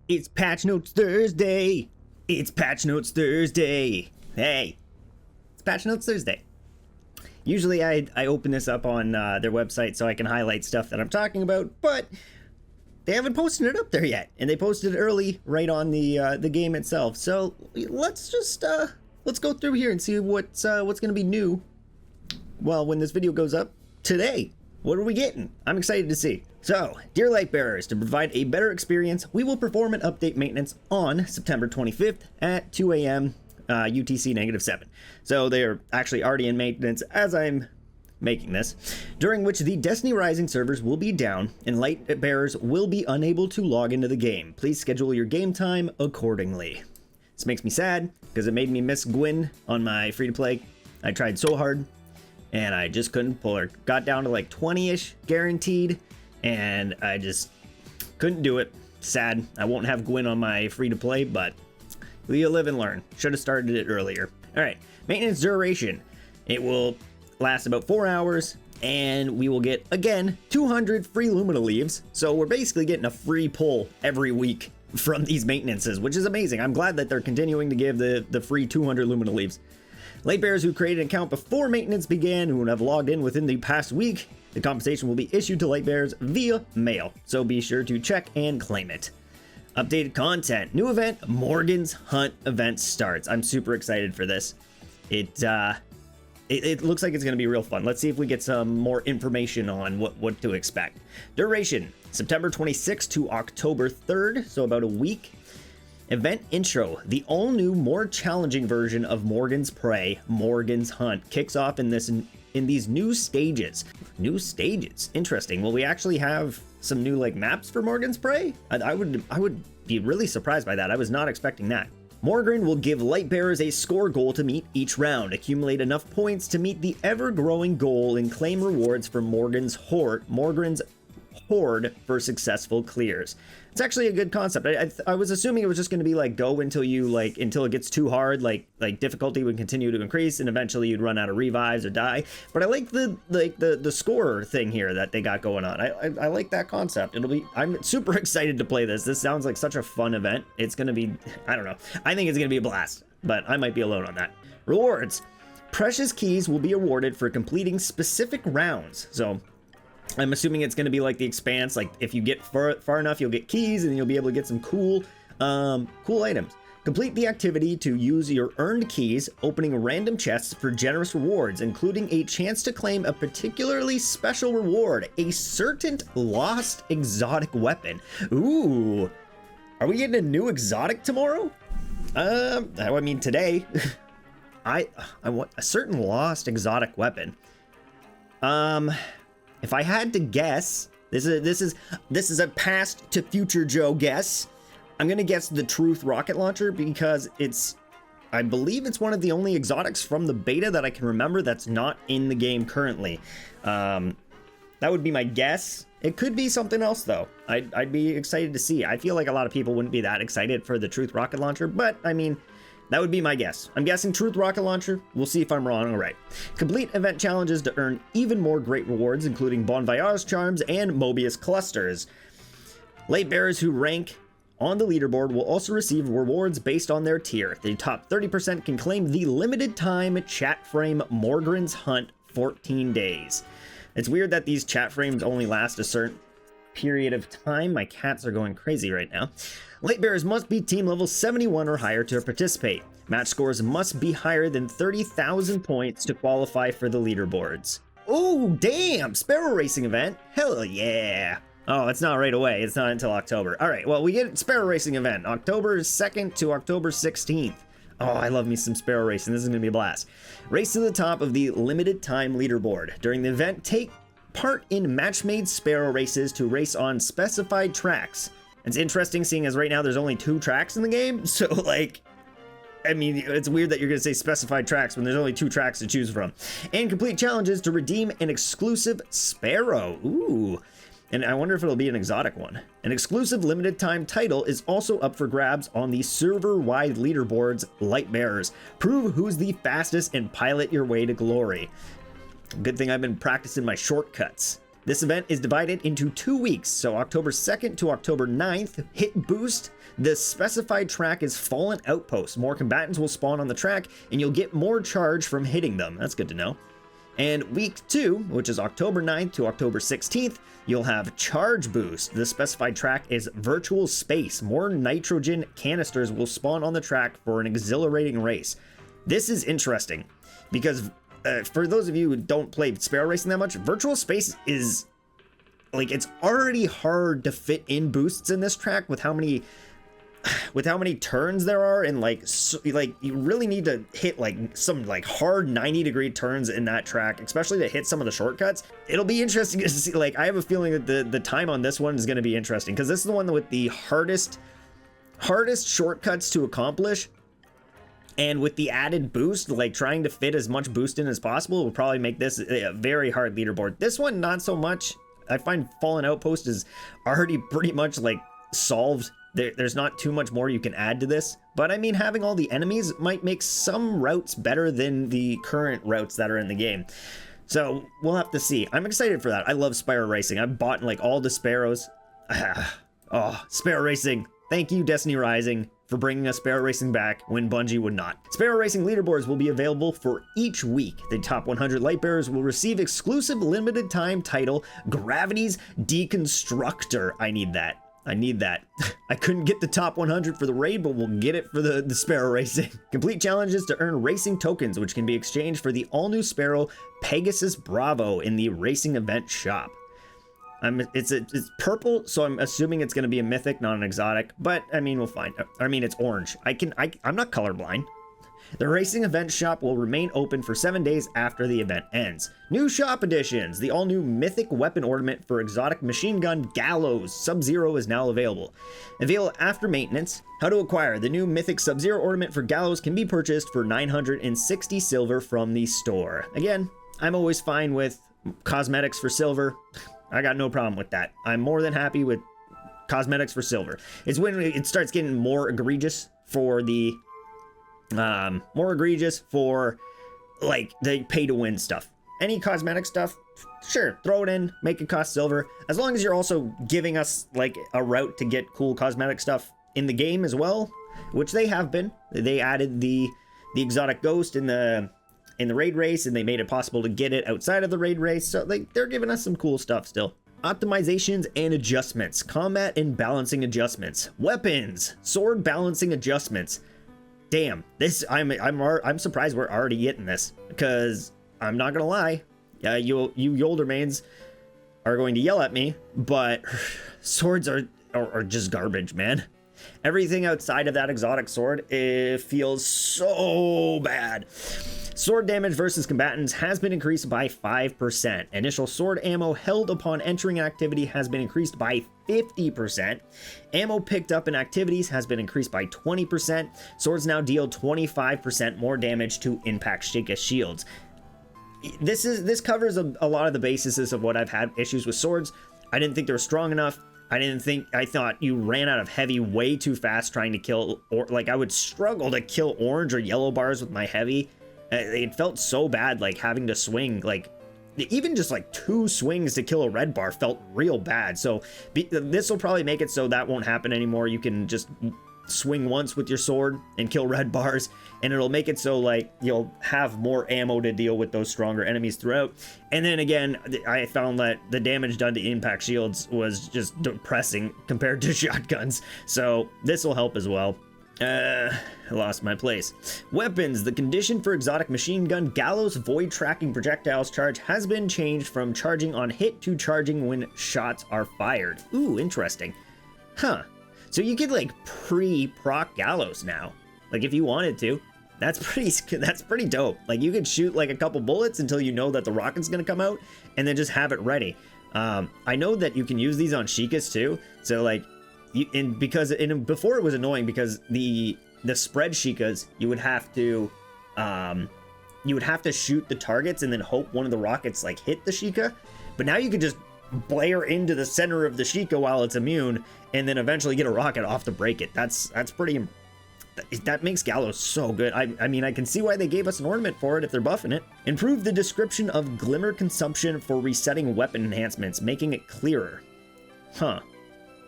It's Patch Notes Thursday. It's Patch Notes Thursday. Hey, it's Patch Notes Thursday. Usually I open this up on their website so I can highlight stuff that I'm talking about, but they haven't posted it up there yet, and they posted it early right on the game itself. So let's just let's go through here and see what's going to be new. Well, when this video goes up today, what are we getting? I'm excited to see. So, dear Lightbearers, to provide a better experience, we will perform an update maintenance on September 25th at 2 a.m. UTC -7. So they're actually already in maintenance as I'm making this, during which the Destiny Rising servers will be down and Lightbearers will be unable to log into the game. Please schedule your game time accordingly. This makes me sad because it made me miss Gwyn on my free-to-play. I tried so hard and I just couldn't pull her. Got down to like 20-ish guaranteed and I just couldn't do it. Sad. I won't have Gwyn on my free-to-play, but you live and learn. Should have started it earlier. All right, maintenance duration. It will last about 4 hours, and we will get, again, 200 free Lumina leaves. So we're basically getting a free pull every week from these maintenances, which is amazing. I'm glad that they're continuing to give the free 200 Lumina leaves. Lightbearers who created an account before maintenance began, who have logged in within the past week, the compensation will be issued to Lightbearers via mail. So be sure to check and claim it. Updated content. New event, Morgan's Hunt event starts. I'm super excited for this. It looks like it's going to be real fun. Let's see if we get some more information on what to expect. Duration, September 26th to October 3rd, so about a week. Event intro. The all-new, more challenging version of Morgan's Prey, Morgan's Hunt, kicks off in these new stages. New stages. Interesting. Will we actually have some new like maps for Morgan's Prey? I would be really surprised by that. I was not expecting that. Morgan will give Lightbearers a score goal to meet each round. Accumulate enough points to meet the ever-growing goal and claim rewards for Morgan's Horde for successful clears. It's actually a good concept. I was assuming it was just going to be like go until it gets too hard, like difficulty would continue to increase and eventually you'd run out of revives or die. But I like the score thing here that they got going on. I like that concept. I'm super excited to play this. This sounds like such a fun event. It's going to be, I don't know. I think it's going to be a blast, but I might be alone on that. Rewards. Precious keys will be awarded for completing specific rounds. So I'm assuming it's going to be like the Expanse, like if you get far enough, you'll get keys and you'll be able to get some cool items. Complete the activity to use your earned keys, opening random chests for generous rewards, including a chance to claim a particularly special reward, a certain lost exotic weapon. Ooh, are we getting a new exotic tomorrow? I mean today. I want a certain lost exotic weapon. If I had to guess, this is a past to future Joe guess. I'm gonna guess the Truth rocket launcher because I believe it's one of the only exotics from the beta that I can remember that's not in the game currently. That would be my guess. It could be something else though. I'd be excited to see. I feel like a lot of people wouldn't be that excited for the Truth rocket launcher, but I mean, that would be my guess. I'm guessing Truth rocket launcher. We'll see if I'm wrong or right. Complete event challenges to earn even more great rewards, including Bon Voyage charms and Mobius clusters. Lightbearers who rank on the leaderboard will also receive rewards based on their tier. The top 30% can claim the limited time chat frame Morgan's Hunt 14 days. It's weird that these chat frames only last a certain period of time. My cats are going crazy right now. Lightbearers must be team level 71 or higher to participate. Match scores must be higher than 30,000 points to qualify for the leaderboards. Oh, damn! Sparrow Racing event? Hell yeah! Oh, it's not right away. It's not until October. All right, well, we get Sparrow Racing event, October 2nd to October 16th. Oh, I love me some Sparrow Racing. This is going to be a blast. Race to the top of the limited time leaderboard. During the event, take part in match-made Sparrow races to race on specified tracks. It's interesting seeing as right now there's only 2 tracks in the game, so like, I mean, it's weird that you're going to say specified tracks when there's only 2 tracks to choose from. And complete challenges to redeem an exclusive Sparrow. Ooh. And I wonder if it'll be an exotic one. An exclusive limited time title is also up for grabs on the server-wide leaderboards, Lightbearers. Prove who's the fastest and pilot your way to glory. Good thing I've been practicing my shortcuts. This event is divided into 2 weeks, so October 2nd to October 9th. Hit boost. The specified track is Fallen Outpost. More combatants will spawn on the track, and you'll get more charge from hitting them. That's good to know. And week 2, which is October 9th to October 16th, you'll have Charge Boost. The specified track is Virtual Space. More nitrogen canisters will spawn on the track for an exhilarating race. This is interesting because for those of you who don't play Sparrow Racing that much, Virtual Space is like, it's already hard to fit in boosts in this track with how many turns there are, and like you really need to hit like some like hard 90-degree turns in that track, especially to hit some of the shortcuts. It'll be interesting to see. Like, I have a feeling that the time on this one is going to be interesting because this is the one with the hardest shortcuts to accomplish. And with the added boost, like trying to fit as much boost in as possible will probably make this a very hard leaderboard. This one, not so much. I find Fallen Outpost is already pretty much like solved. There's not too much more you can add to this, but I mean, having all the enemies might make some routes better than the current routes that are in the game. So we'll have to see. I'm excited for that. I love Sparrow Racing. I've bought like all the Sparrows. Oh, Sparrow Racing. Thank you, Destiny Rising, for bringing us Sparrow Racing back when Bungie would not. Sparrow Racing leaderboards will be available for each week. The top 100 light bearers will receive exclusive limited time title, Gravity's Deconstructor. I need that. I couldn't get the top 100 for the raid, but we'll get it for the Sparrow Racing. Complete challenges to earn racing tokens, which can be exchanged for the all-new Sparrow Pegasus Bravo in the racing event shop. It's purple, so I'm assuming it's going to be a mythic, not an exotic, but I mean, we'll find out. I mean, it's orange. I'm not colorblind. The racing event shop will remain open for 7 days after the event ends. New shop additions. The all-new mythic weapon ornament for exotic machine gun Gallows Sub-Zero is now available. Available after maintenance. How to acquire. The new mythic Sub-Zero ornament for Gallows can be purchased for 960 silver from the store. Again, I'm always fine with cosmetics for silver. I got no problem with that. I'm more than happy with cosmetics for silver. It's when it starts getting more egregious for the like the pay to win stuff. Any cosmetic stuff, sure, throw it in, make it cost silver, as long as you're also giving us like a route to get cool cosmetic stuff in the game as well, which they have been. They added the exotic ghost in the raid race, and they made it possible to get it outside of the raid race, so they're giving us some cool stuff still. Optimizations and adjustments. Combat and balancing adjustments. Weapons. Sword balancing adjustments. Damn, this I'm surprised we're already getting this, because I'm not gonna lie, you Yoldermains are going to yell at me, but swords are just garbage, man. Everything outside of that exotic sword, it feels so bad. Sword damage versus combatants has been increased by 5%. Initial sword ammo held upon entering activity has been increased by 50%. Ammo picked up in activities has been increased by 20%. Swords now deal 25% more damage to impact Sheikah shields. This covers a lot of the bases of what I've had issues with swords. I didn't think they were strong enough. I thought you ran out of heavy way too fast trying to kill, or like I would struggle to kill orange or yellow bars with my heavy. It felt so bad, like having to swing, like even just like 2 swings to kill a red bar felt real bad. So this will probably make it so that won't happen anymore. You can just swing once with your sword and kill red bars, and it'll make it so like you'll have more ammo to deal with those stronger enemies throughout. And then again, I found that the damage done to impact shields was just depressing compared to shotguns, so this will help as well. I lost my place. Weapons. The condition for exotic machine gun Gallows void tracking projectiles charge has been changed from charging on hit to charging when shots are fired. Ooh, interesting. Huh. So you could like pre-proc Gallows now, like if you wanted to. That's pretty dope. Like you could shoot like a couple bullets until you know that the rocket's gonna come out, and then just have it ready. I know that you can use these on Sheikahs too. So like, before it was annoying because the spread Sheikahs, you would have to shoot the targets and then hope one of the rockets like hit the Sheikah. But now you could just blare into the center of the Sheikah while it's immune, and then eventually get a rocket off to break it. That's pretty that makes Gallows so good. I mean, I can see why they gave us an ornament for it if they're buffing it. Improve the description of Glimmer consumption for resetting weapon enhancements, making it clearer. Huh.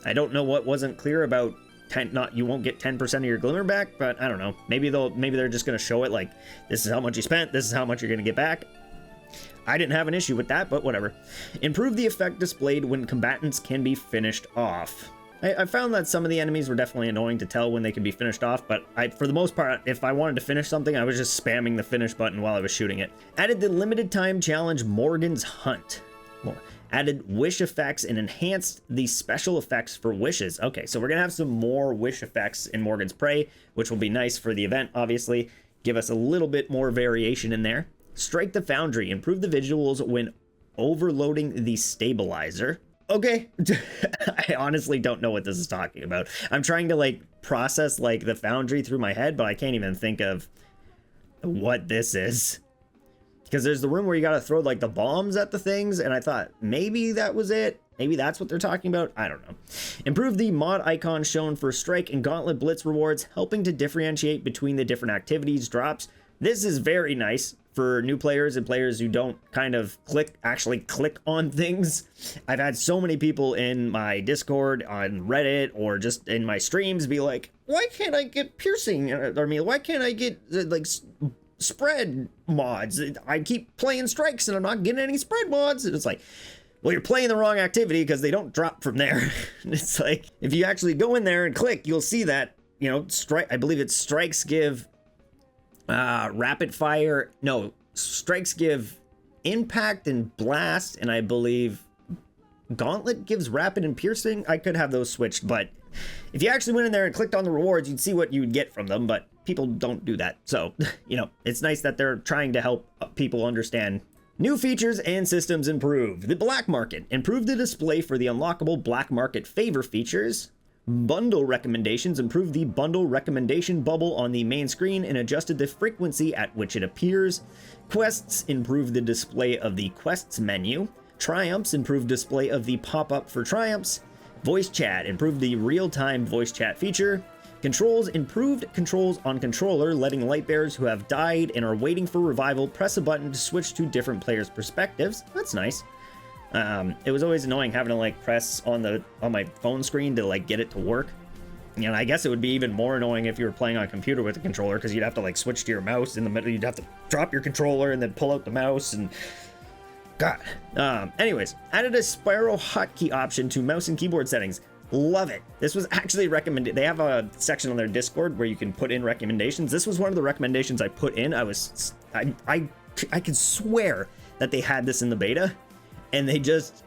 I don't know what wasn't clear about you won't get 10% of your Glimmer back, but I don't know. Maybe they're just going to show it like, this is how much you spent, this is how much you're going to get back. I didn't have an issue with that, but whatever. Improve the effect displayed when combatants can be finished off. I found that some of the enemies were definitely annoying to tell when they could be finished off, but for the most part, if I wanted to finish something, I was just spamming the finish button while I was shooting it. Added the limited time challenge Morgan's Hunt. Added wish effects and enhanced the special effects for wishes. Okay, so we're gonna have some more wish effects in Morgan's Prey, which will be nice for the event, obviously. Give us a little bit more variation in there. Strike the Foundry. Improve the visuals when overloading the stabilizer. Okay. I honestly don't know what this is talking about. I'm trying to like process like the Foundry through my head, but I can't even think of what this is. Because there's the room where you gotta throw like the bombs at the things, and I thought maybe that was it. Maybe that's what they're talking about. I don't know. Improve the mod icon shown for Strike and Gauntlet Blitz rewards, helping to differentiate between the different activities drops. This is very nice for new players and players who don't kind of actually click on things. I've had so many people in my Discord, on Reddit, or just in my streams be like, why can't I get piercing? I mean, why can't I get like spread mods? I keep playing strikes and I'm not getting any spread mods. And it's like, well, you're playing the wrong activity because they don't drop from there. It's like, if you actually go in there and click, you'll see that, you know, I believe it's strikes give rapid fire. No, strikes give impact and blast, and I believe Gauntlet gives rapid and piercing. I could have those switched, but if you actually went in there and clicked on the rewards, you'd see what you would get from them, but people don't do that. So, you know, it's nice that they're trying to help people understand. New features and systems improved. The Black Market. Improved the display for the unlockable Black Market favor features. Bundle recommendations. Improved the bundle recommendation bubble on the main screen and adjusted the frequency at which it appears. Quests. Improved the display of the quests menu. Triumphs. Improved display of the pop-up for triumphs. Voice chat. Improved the real-time voice chat feature. Controls. Improved controls on controller, letting lightbearers who have died and are waiting for revival press a button to switch to different players' perspectives. That's nice. It was always annoying having to like press on my phone screen to like get it to work. And I guess it would be even more annoying if you were playing on a computer with a controller, because you'd have to like switch to your mouse in the middle. You'd have to drop your controller and then pull out the mouse, and God. Anyways, added a Sparrow hotkey option to mouse and keyboard settings. Love it. This was actually recommended. They have a section on their Discord where you can put in recommendations. This was one of the recommendations I put in. I could swear that they had this in the beta and they just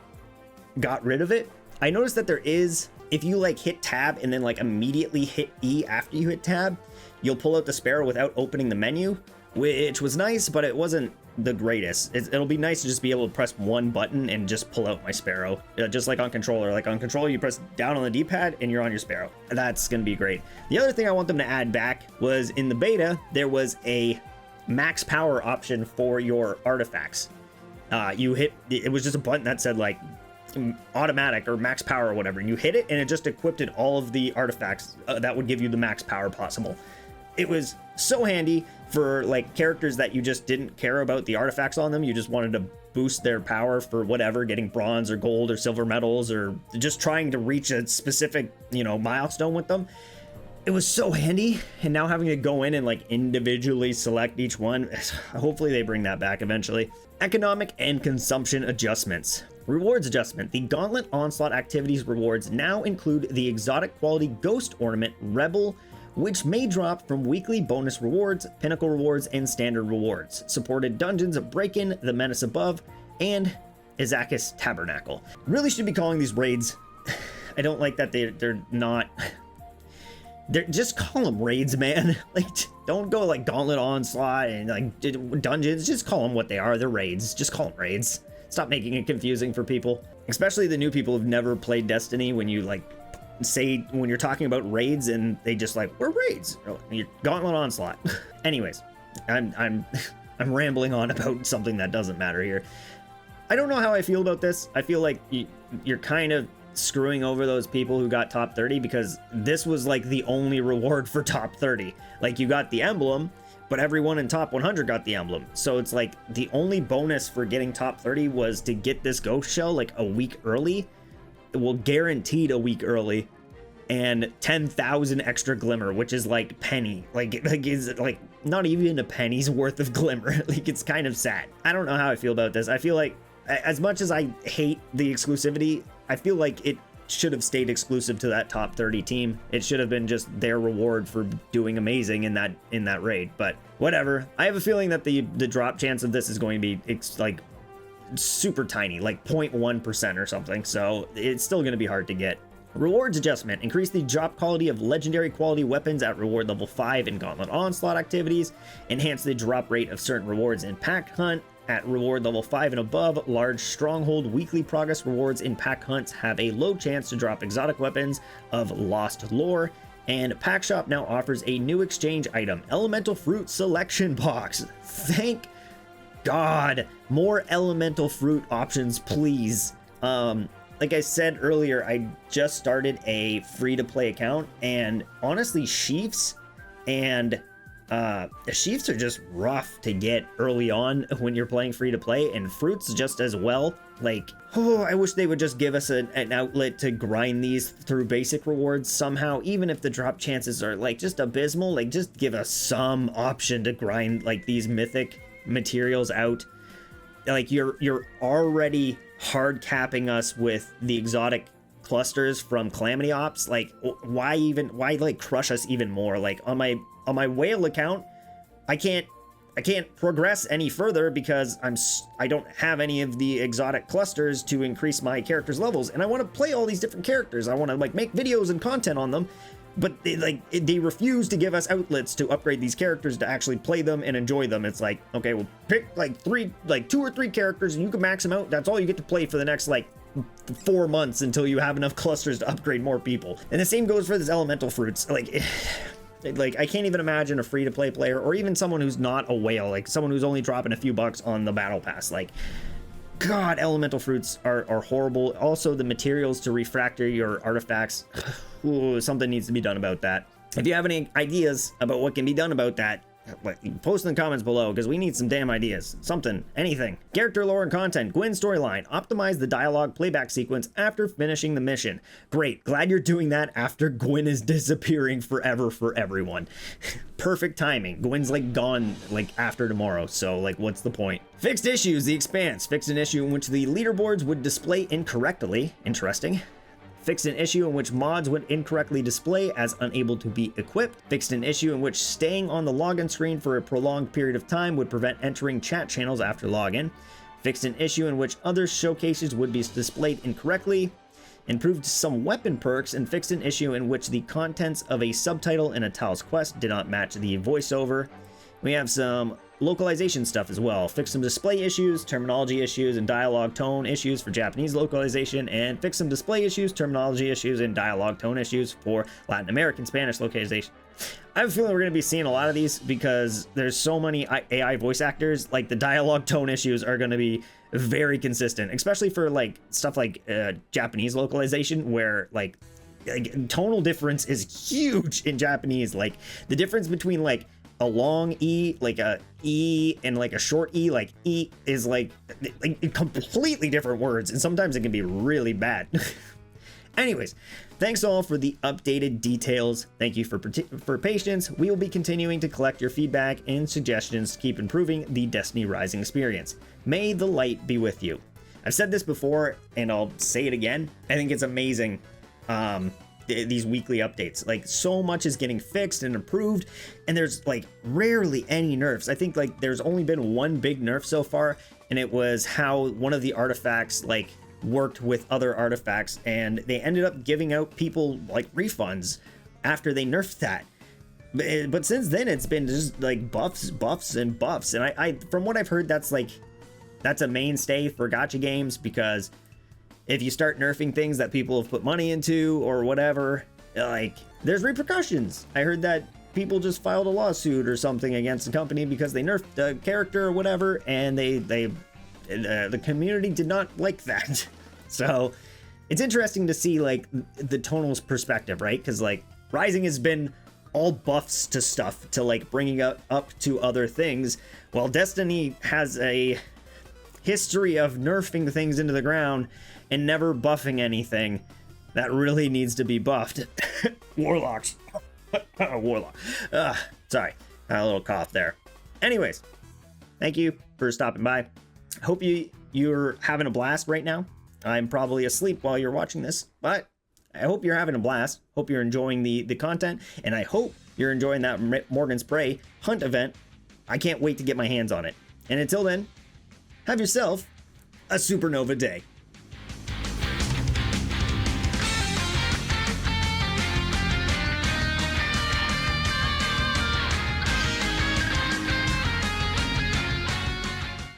got rid of it. I noticed that there is, if you like hit tab and then like immediately hit E after you hit tab, you'll pull out the Sparrow without opening the menu, which was nice, but it wasn't the greatest. It'll be nice to just be able to press one button and just pull out my Sparrow, just like on controller. Like on controller, you press down on the D-pad and you're on your Sparrow. That's gonna be great. The other thing I want them to add back was in the beta, there was a max power option for your artifacts. It was just a button that said like automatic or max power or whatever, and you hit it and it just equipped all of the artifacts that would give you the max power possible. It was so handy for like characters that you just didn't care about the artifacts on them. You just wanted to boost their power for whatever, getting bronze or gold or silver medals, or just trying to reach a specific, you know, milestone with them. It was so handy, and now having to go in and like individually select each one, hopefully they bring that back eventually. Economic and consumption adjustments. Rewards adjustment. The Gauntlet Onslaught activities rewards now include the exotic quality Ghost Ornament Rebel, which may drop from weekly bonus rewards, pinnacle rewards, and standard rewards. Supported dungeons of Break-In, The Menace Above, and Izakis Tabernacle. Really should be calling these raids. I don't like that they're not. Just call them raids, man. Like, don't go like Gauntlet Onslaught and like dungeons. Just call them what they are. They're raids. Just call them raids. Stop making it confusing for people, especially the new people who've never played Destiny. When you like say, when you're talking about raids and they just like, we're raids. You're Gauntlet Onslaught. Anyways, I'm rambling on about something that doesn't matter here. I don't know how I feel about this. I feel like you're kind of screwing over those people who got top 30, because this was like the only reward for top 30. Like, you got the emblem, but everyone in top 100 got the emblem. So it's like the only bonus for getting top 30 was to get this ghost shell like a week early. Well, guaranteed a week early, and 10,000 extra glimmer, which is like penny, like is like not even a penny's worth of glimmer. Like, it's kind of sad. I don't know how I feel about this. I feel like, as much as I hate the exclusivity, I feel like it should have stayed exclusive to that top 30 team. It should have been just their reward for doing amazing in that raid. But whatever. I have a feeling that the drop chance of this is going to be like super tiny, like 0.1% or something. So it's still going to be hard to get. Rewards adjustment. Increase the drop quality of legendary quality weapons at reward level 5 in Gauntlet Onslaught activities. Enhance the drop rate of certain rewards in Pack Hunt at reward level 5 and above. Large Stronghold weekly progress rewards in Pack Hunts have a low chance to drop exotic weapons of lost lore. And Pack Shop now offers a new exchange item, Elemental Fruit Selection Box. Thank God. More elemental fruit options, please. Like I said earlier, I just started a free-to-play account, and honestly, sheafs and sheafs are just rough to get early on when you're playing free-to-play, and fruits just as well. Like, oh, I wish they would just give us an outlet to grind these through basic rewards somehow, even if the drop chances are like just abysmal. Like, just give us some option to grind like these mythic materials out. Like, you're already hard capping us with the exotic clusters from Calamity Ops. Like, why like crush us even more? Like, on my whale account, I can't progress any further because I don't have any of the exotic clusters to increase my characters' levels, and I want to play all these different characters. I want to like make videos and content on them, but they refuse to give us outlets to upgrade these characters to actually play them and enjoy them. It's like, okay, well, pick like 2 or 3 characters and you can max them out. That's all you get to play for the next like 4 months until you have enough clusters to upgrade more people. And the same goes for this elemental fruits. Like, I can't even imagine a free-to-play player, or even someone who's not a whale, like someone who's only dropping a few bucks on the battle pass. Like, God, elemental fruits are horrible. Also, the materials to refractor your artifacts, ooh, something needs to be done about that. If you have any ideas about what can be done about that, post in the comments below, because we need some damn ideas. Something, anything. Character lore and content. Gwyn storyline. Optimize the dialogue playback sequence after finishing the mission. Great. Glad you're doing that after Gwyn is disappearing forever for everyone. Perfect timing. Gwyn's like gone like after tomorrow, so like what's the point? Fixed issues. The Expanse. Fixed an issue in which the leaderboards would display incorrectly. Interesting. Fixed an issue in which mods would incorrectly display as unable to be equipped. Fixed an issue in which staying on the login screen for a prolonged period of time would prevent entering chat channels after login. Fixed an issue in which other showcases would be displayed incorrectly. Improved some weapon perks, and fixed an issue in which the contents of a subtitle in a Talos quest did not match the voiceover. We have some localization stuff as well. Fix some display issues, terminology issues, and dialogue tone issues for Japanese localization, and fix some display issues, terminology issues, and dialogue tone issues for Latin American Spanish localization. I have a feeling we're going to be seeing a lot of these because there's so many AI voice actors. Like, the dialogue tone issues are going to be very consistent, especially for like stuff like Japanese localization, where like tonal difference is huge in Japanese. Like, the difference between like a long E, like a E, and like a short E, like E is like completely different words, and sometimes it can be really bad. Anyways, thanks all for the updated details. Thank you for patience. We will be continuing to collect your feedback and suggestions to keep improving the Destiny Rising experience. May the light be with you. I've said this before, and I'll say it again. I think it's amazing. These weekly updates, like, so much is getting fixed and improved, and there's like rarely any nerfs. I think like there's only been one big nerf so far, and it was how one of the artifacts like worked with other artifacts, and they ended up giving out people like refunds after they nerfed that. But since then it's been just like buffs and buffs, and I from what I've heard, that's a mainstay for gacha games, because if you start nerfing things that people have put money into or whatever, like, there's repercussions. I heard that people just filed a lawsuit or something against the company because they nerfed a character or whatever, and the community did not like that. So it's interesting to see like the tonal's perspective, right? Because like Rising has been all buffs to stuff, to like bringing up to other things, while Destiny has a history of nerfing things into the ground and never buffing anything that really needs to be buffed. Warlocks. Warlock. Sorry, a little cough there. Anyways, thank you for stopping by. Hope you're having a blast right now. I'm probably asleep while you're watching this, but I hope you're having a blast. Hope you're enjoying the content, and I hope you're enjoying that Morgan's Prey hunt event. I can't wait to get my hands on it. And until then, have yourself a supernova day.